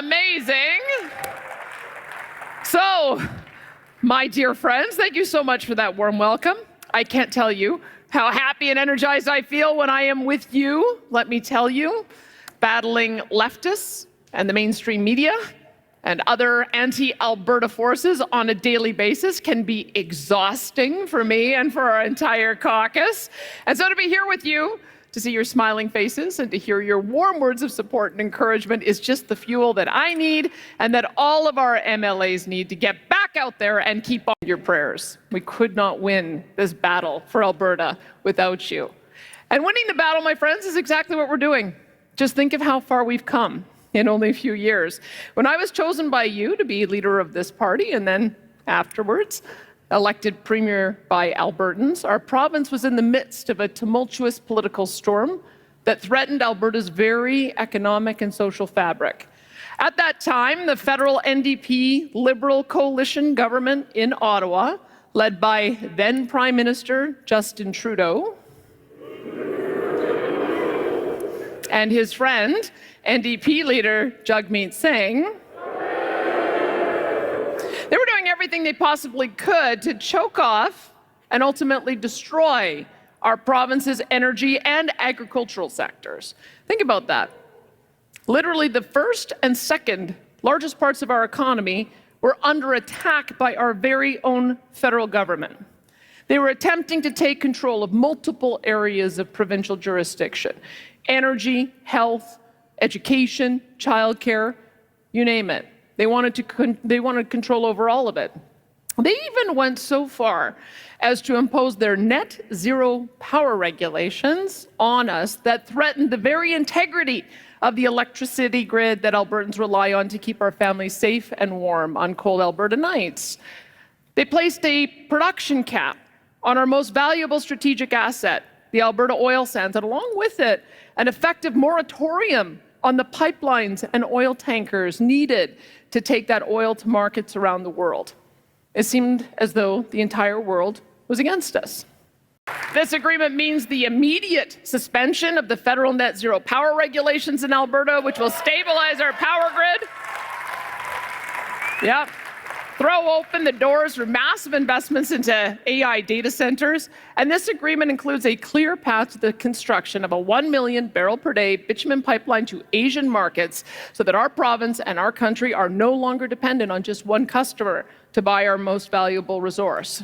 Amazing. So, my dear friends, thank you so much for that warm welcome. I can't tell you how happy and energized I feel when I am with you. Let me tell you, battling leftists and the mainstream media and other anti-Alberta forces on a daily basis can be exhausting for me and for our entire caucus. And so to be here with you, to see your smiling faces and to hear your warm words of support and encouragement is just the fuel that I need and that all of our MLAs need to get back out there and keep on your prayers. We could not win this battle for Alberta without you. And winning the battle, my friends, is exactly what we're doing. Just think of how far we've come in only a few years. When I was chosen by you to be leader of this party and then afterwards elected premier by Albertans, our province was in the midst of a tumultuous political storm that threatened Alberta's very economic and social fabric. At that time, the federal NDP Liberal coalition government in Ottawa, led by then Prime Minister Justin Trudeau, and his friend, NDP leader Jagmeet Singh, they were doing everything they possibly could to choke off and ultimately destroy our province's energy and agricultural sectors. Think about that. Literally the first and second largest parts of our economy were under attack by our very own federal government. They were attempting to take control of multiple areas of provincial jurisdiction: energy, health, education, childcare, you name it. They wanted control over all of it. They even went so far as to impose their net zero power regulations on us that threatened the very integrity of the electricity grid that Albertans rely on to keep our families safe and warm on cold Alberta nights. They placed a production cap on our most valuable strategic asset, the Alberta oil sands, and along with it, an effective moratorium on the pipelines and oil tankers needed to take that oil to markets around the world. It seemed as though the entire world was against us. This agreement means the immediate suspension of the federal net zero power regulations in Alberta, which will stabilize our power grid. Yep. Throw open the doors for massive investments into AI data centers. And this agreement includes a clear path to the construction of a 1 million barrel per day bitumen pipeline to Asian markets so that our province and our country are no longer dependent on just one customer to buy our most valuable resource.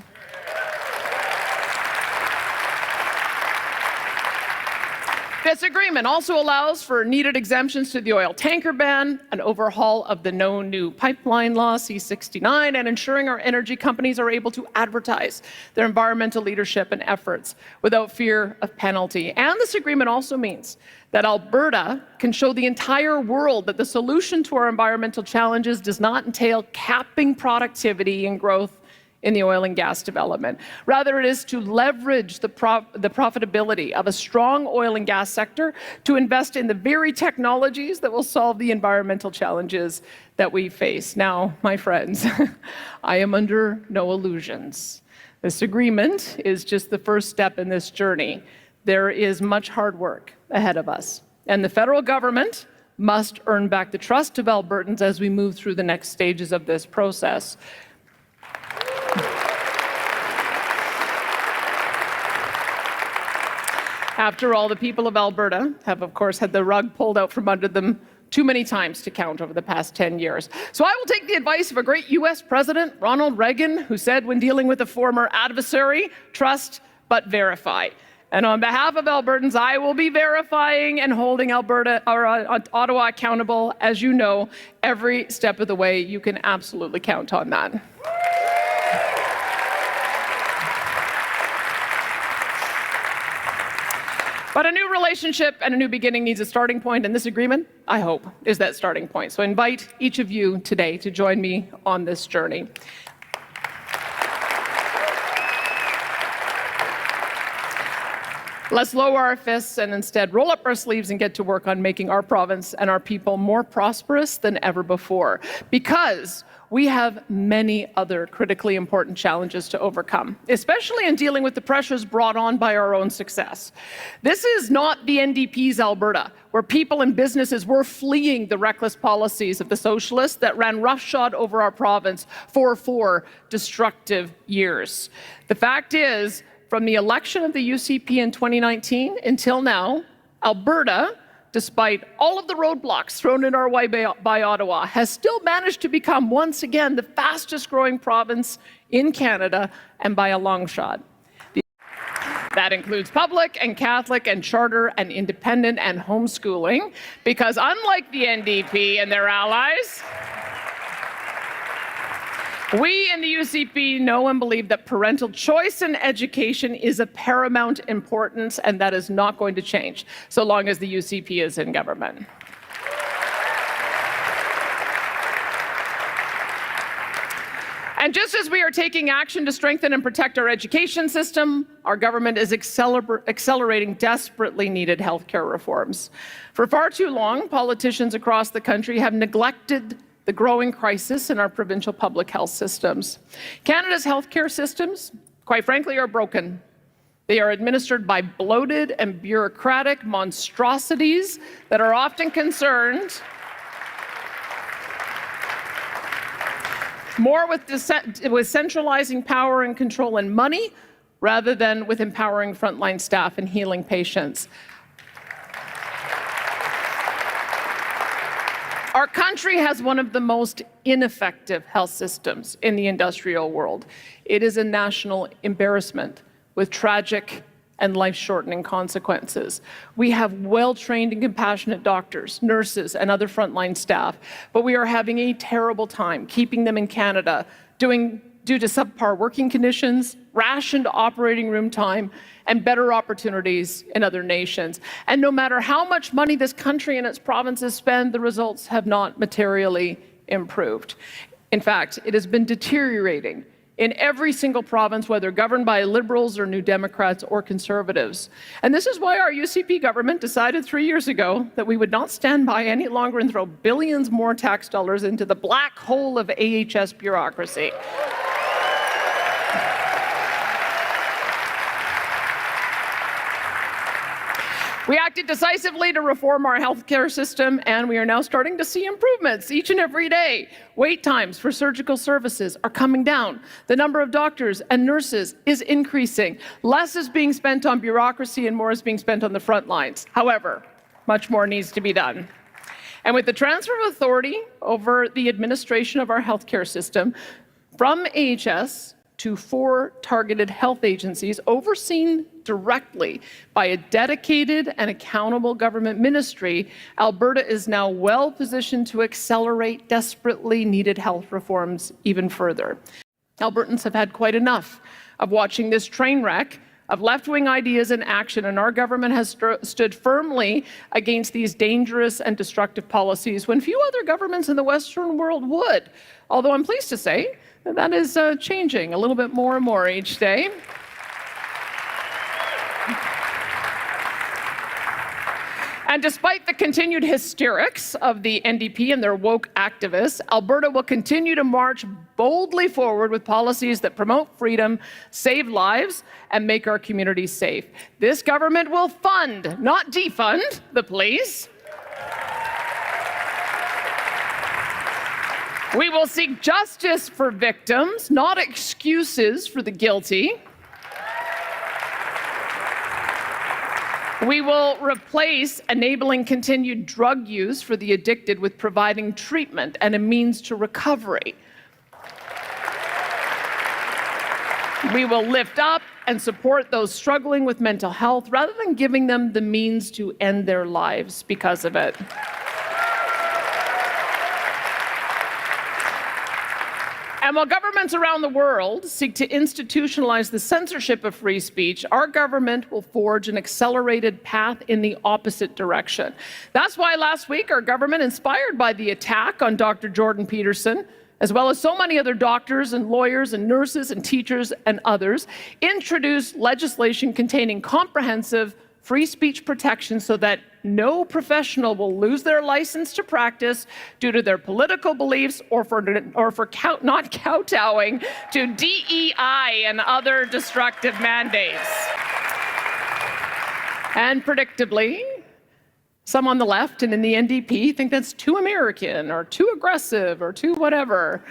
This agreement also allows for needed exemptions to the oil tanker ban, an overhaul of the No New Pipeline Law, C-69, and ensuring our energy companies are able to advertise their environmental leadership and efforts without fear of penalty. And this agreement also means that Alberta can show the entire world that the solution to our environmental challenges does not entail capping productivity and growth in the oil and gas development. Rather, it is to leverage the profitability of a strong oil and gas sector to invest in the very technologies that will solve the environmental challenges that we face. Now, my friends, I am under no illusions. This agreement is just the first step in this journey. There is much hard work ahead of us, and the federal government must earn back the trust of Albertans as we move through the next stages of this process. After all, the people of Alberta have, of course, had the rug pulled out from under them too many times to count over the past 10 years. So I will take the advice of a great US President, Ronald Reagan, who said when dealing with a former adversary, trust but verify. And on behalf of Albertans, I will be verifying and holding Ottawa accountable, as you know, every step of the way. You can absolutely count on that. But a new relationship and a new beginning needs a starting point, and this agreement, I hope, is that starting point. So I invite each of you today to join me on this journey. Let's lower our fists and instead roll up our sleeves and get to work on making our province and our people more prosperous than ever before, because we have many other critically important challenges to overcome, especially in dealing with the pressures brought on by our own success. This is not the NDP's Alberta, where people and businesses were fleeing the reckless policies of the socialists that ran roughshod over our province for 4 destructive years. The fact is, from the election of the UCP in 2019 until now, Alberta, despite all of the roadblocks thrown in our way by Ottawa, has still managed to become once again the fastest growing province in Canada, and by a long shot. That includes public and Catholic and charter and independent and homeschooling, because unlike the NDP and their allies, we in the UCP know and believe that parental choice in education is of paramount importance, and that is not going to change so long as the UCP is in government. And just as we are taking action to strengthen and protect our education system, our government is accelerating desperately needed healthcare reforms. For far too long, politicians across the country have neglected the growing crisis in our provincial public health systems. Canada's healthcare systems, quite frankly, are broken. They are administered by bloated and bureaucratic monstrosities that are often concerned more with centralizing power and control and money rather than with empowering frontline staff and healing patients. Our country has one of the most ineffective health systems in the industrial world. It is a national embarrassment with tragic and life-shortening consequences. We have well-trained and compassionate doctors, nurses, and other frontline staff, but we are having a terrible time keeping them in Canada due to subpar working conditions, rationed operating room time, and better opportunities in other nations. And no matter how much money this country and its provinces spend, the results have not materially improved. In fact, it has been deteriorating in every single province, whether governed by Liberals or New Democrats or Conservatives. And this is why our UCP government decided 3 years ago that we would not stand by any longer and throw billions more tax dollars into the black hole of AHS bureaucracy. We acted decisively to reform our healthcare system, and we are now starting to see improvements each and every day. Wait times for surgical services are coming down. The number of doctors and nurses is increasing. Less is being spent on bureaucracy and more is being spent on the front lines. However, much more needs to be done. And with the transfer of authority over the administration of our healthcare system from AHS to 4 targeted health agencies overseen directly by a dedicated and accountable government ministry, Alberta is now well positioned to accelerate desperately needed health reforms even further. Albertans have had quite enough of watching this train wreck of left-wing ideas in action, and our government has stood firmly against these dangerous and destructive policies when few other governments in the Western world would. Although I'm pleased to say that is changing a little bit more and more each day. And despite the continued hysterics of the NDP and their woke activists, Alberta will continue to march boldly forward with policies that promote freedom, save lives, and make our communities safe. This government will fund, not defund, the police. We will seek justice for victims, not excuses for the guilty. We will replace enabling continued drug use for the addicted with providing treatment and a means to recovery. We will lift up and support those struggling with mental health rather than giving them the means to end their lives because of it. And while governments around the world seek to institutionalize the censorship of free speech, our government will forge an accelerated path in the opposite direction. That's why last week our government, inspired by the attack on Dr. Jordan Peterson as well as so many other doctors and lawyers and nurses and teachers and others, introduced legislation containing comprehensive free speech protection so that no professional will lose their license to practice due to their political beliefs or for not kowtowing to DEI and other destructive mandates. And predictably, some on the left and in the NDP think that's too American or too aggressive or too whatever.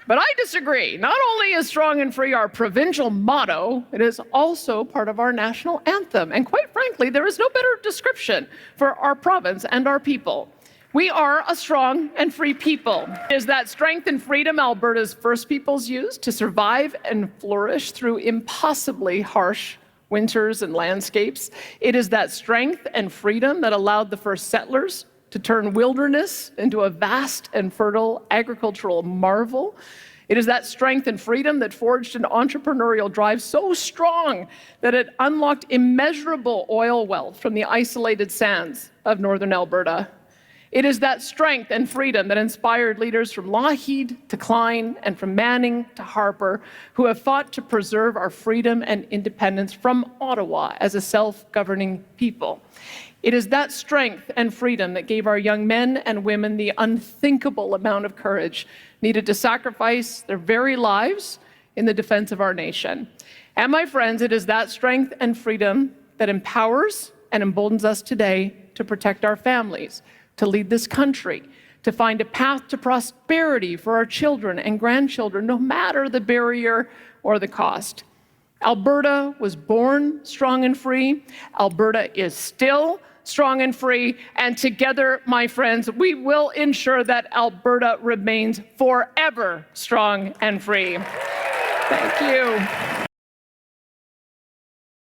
But I disagree. Not only is strong and free our provincial motto, it is also part of our national anthem. And quite frankly, there is no better description for our province and our people. We are a strong and free people. It is that strength and freedom Alberta's First Peoples used to survive and flourish through impossibly harsh winters and landscapes. It is that strength and freedom that allowed the first settlers to turn wilderness into a vast and fertile agricultural marvel. It is that strength and freedom that forged an entrepreneurial drive so strong that it unlocked immeasurable oil wealth from the isolated sands of northern Alberta. It is that strength and freedom that inspired leaders from Lougheed to Klein and from Manning to Harper, who have fought to preserve our freedom and independence from Ottawa as a self-governing people. It is that strength and freedom that gave our young men and women the unthinkable amount of courage needed to sacrifice their very lives in the defense of our nation. And my friends, it is that strength and freedom that empowers and emboldens us today to protect our families, to lead this country, to find a path to prosperity for our children and grandchildren, no matter the barrier or the cost. Alberta was born strong and free. Alberta is still strong and free. And together, my friends, we will ensure that Alberta remains forever strong and free. Thank you.